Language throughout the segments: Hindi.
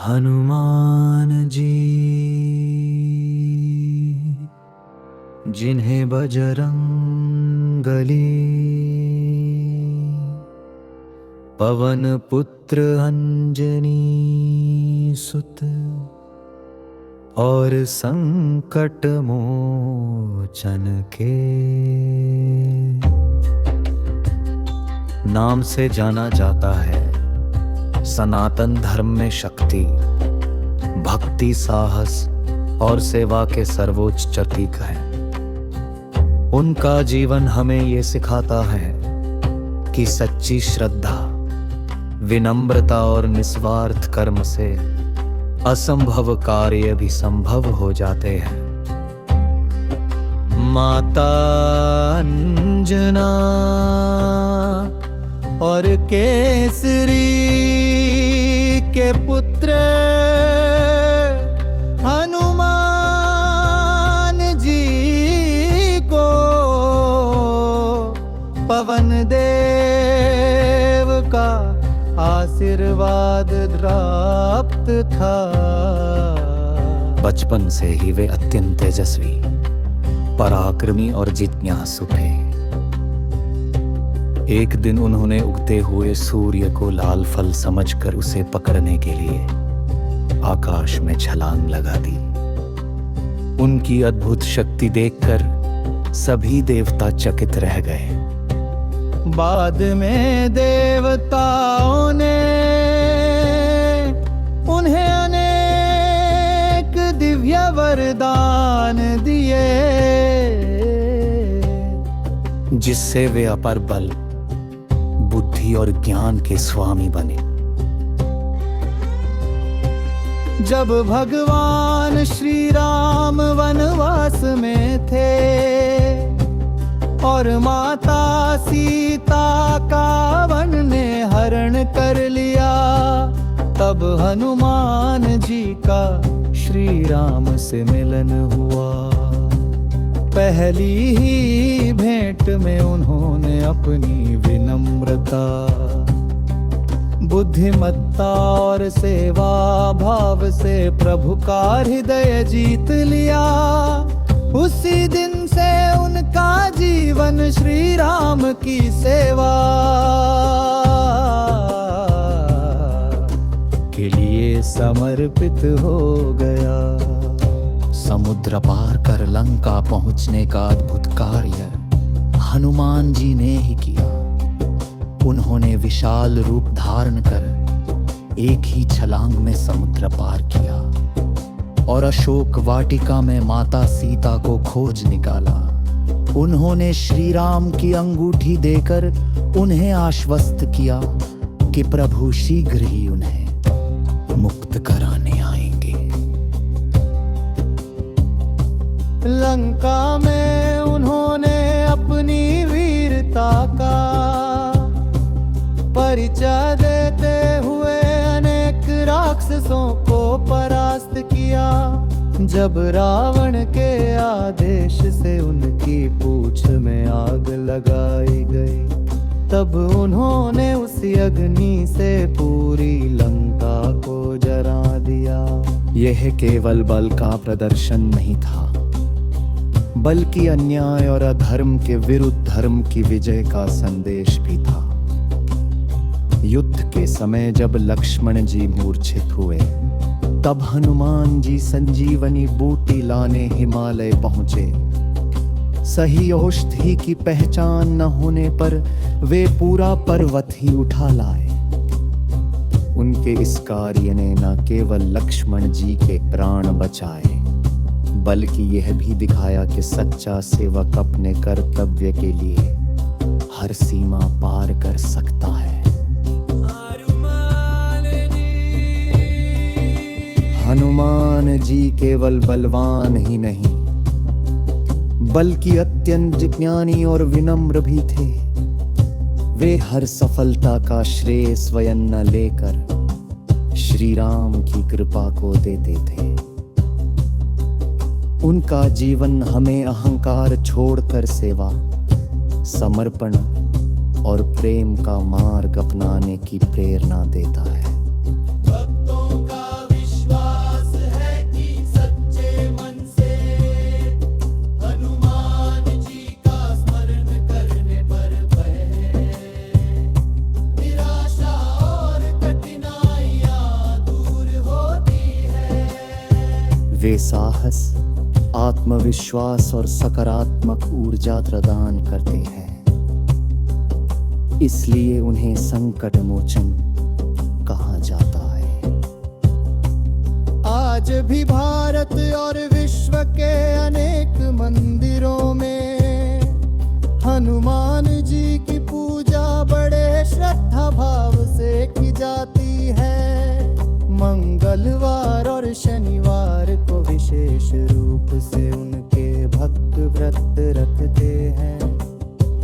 हनुमान जी जिन्हें बजरंगबली पवन पुत्र अंजनी सुत और संकट मोचन के नाम से जाना जाता है सनातन धर्म में शक्ति, भक्ति, साहस और सेवा के सर्वोच्च प्रतीक है। उनका जीवन हमें ये सिखाता है कि सच्ची श्रद्धा, विनम्रता और निस्वार्थ कर्म से असंभव कार्य भी संभव हो जाते हैं। माता अंजना और केसरी के पुत्र हनुमान जी को पवन देव का आशीर्वाद प्राप्त था। बचपन से ही वे अत्यंत तेजस्वी, पराक्रमी और जिज्ञासु थे। एक दिन उन्होंने उगते हुए सूर्य को लाल फल समझकर उसे पकड़ने के लिए आकाश में छलांग लगा दी। उनकी अद्भुत शक्ति देखकर सभी देवता चकित रह गए। बाद में देवताओं ने उन्हें अनेक दिव्य वरदान दिए, जिससे वे अपर बल, बुद्धि और ज्ञान के स्वामी बने। जब भगवान श्री राम वनवास में थे और माता सीता का वन ने हरण कर लिया, तब हनुमान जी का श्री राम से मिलन हुआ। पहली ही भेंट में उन्होंने अपनी विनम्रता, बुद्धिमत्ता और सेवा भाव से प्रभु का हृदय जीत लिया। उसी दिन से उनका जीवन श्री राम की सेवा के लिए समर्पित हो गया। समुद्र पार कर लंका पहुंचने का अद्भुत कार्य हनुमान जी ने ही किया। उन्होंने विशाल रूप धारण कर एक ही छलांग में समुद्र पार किया और अशोक वाटिका में माता सीता को खोज निकाला। उन्होंने श्री राम की अंगूठी देकर उन्हें आश्वस्त किया कि प्रभु शीघ्र ही उन्हें मुक्त कराने आएंगे। लंका में उन्होंने अपनी वीरता का परिचय देते हुए अनेक राक्षसों को परास्त किया। जब रावण के आदेश से उनकी पूंछ में आग लगाई गई, तब उन्होंने उसी अग्नि से पूरी लंका को जला दिया। यह केवल बल का प्रदर्शन नहीं था, बल्कि अन्याय और अधर्म के विरुद्ध धर्म की विजय का संदेश भी था। युद्ध के समय जब लक्ष्मण जी मूर्छित हुए, तब हनुमान जी संजीवनी बूटी लाने हिमालय पहुंचे। सही औषधि की पहचान न होने पर वे पूरा पर्वत ही उठा लाए। उनके इस कार्य ने न केवल लक्ष्मण जी के प्राण बचाए, बल्कि यह भी दिखाया कि सच्चा सेवक अपने कर्तव्य के लिए हर सीमा पार कर सकता है। हनुमान जी केवल बलवान ही नहीं, बल्कि अत्यंत ज्ञानी और विनम्र भी थे। वे हर सफलता का श्रेय स्वयं न लेकर श्री राम की कृपा को देते थे। उनका जीवन हमें अहंकार छोड़कर सेवा, समर्पण और प्रेम का मार्ग अपनाने की प्रेरणा देता है। भक्तों का वे साहस, आत्मविश्वास और सकारात्मक ऊर्जा प्रदान करते हैं, इसलिए उन्हें संकट मोचन कहा जाता है। आज भी भारत और विश्व के अनेक मंदिरों में हनुमान जी की पूजा बड़े श्रद्धा भाव से की जाती है। मंगलवार और शनिवार को विशेष रूप से उनके भक्त व्रत रखते हैं,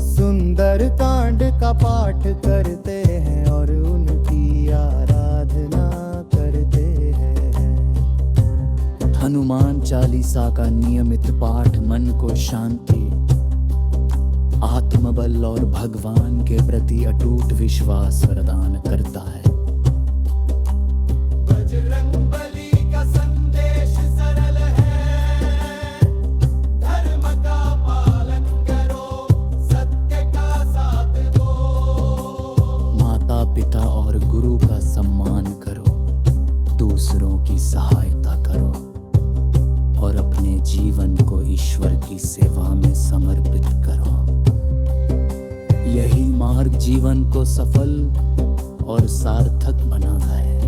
सुंदर कांड का पाठ करते हैं और उनकी आराधना करते हैं। हनुमान चालीसा का नियमित पाठ मन को शांति, आत्मबल और भगवान के प्रति अटूट विश्वास प्रदान करता है। बजरंगबली का संदेश सरल है, धर्म का पालन करो, सत्य का साथ दो। माता पिता और गुरु का सम्मान करो, दूसरों की सहायता करो और अपने जीवन को ईश्वर की सेवा में समर्पित करो। यही मार्ग जीवन को सफल और सार्थक बनाता है।